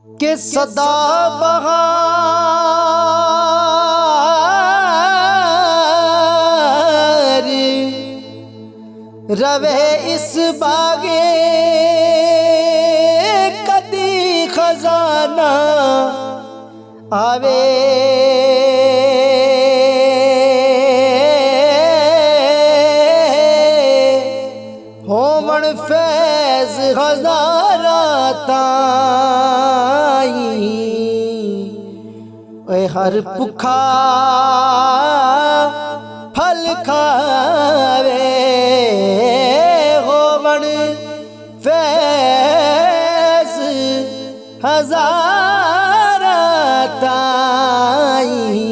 कि सदा बहार रवे इस बागे कदी खजाना आवे होमन फैज हजारा ताई हर भुखा फल खावे होमन फैज हजारा ताई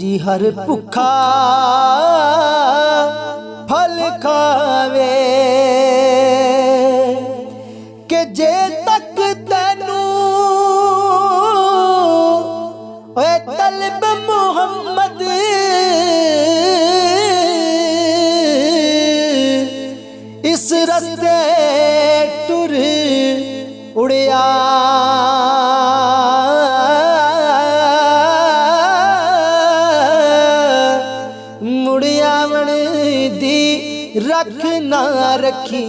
जी हर भुखा फल खावे के जे तक तैनू ओए तलब मुहम्मद इस रस्ते टुर उड़िया मुड़िया मन दी रख ना रखी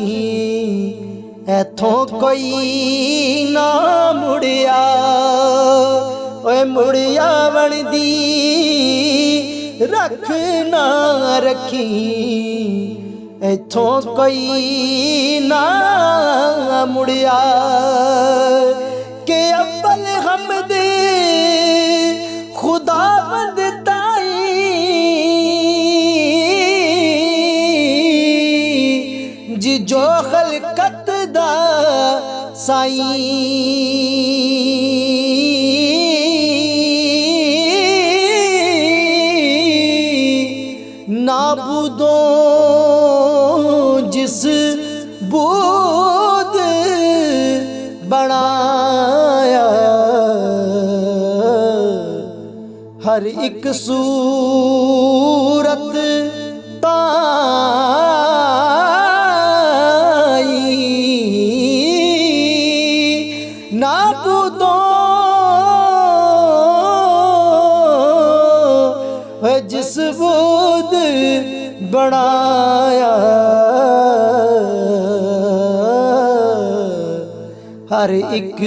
ऐथों कोई ना मुड़िया ओए मुड़िया बन दी रख ना रखी ऐथों कोई ना मुड़िया के अव्वल हमद खुदा बंद जी जो खलकत दा साईं नाबूदों जिस बूद बनाया हर एक सूरत नाबूदों जिस बूद बनाया हर एक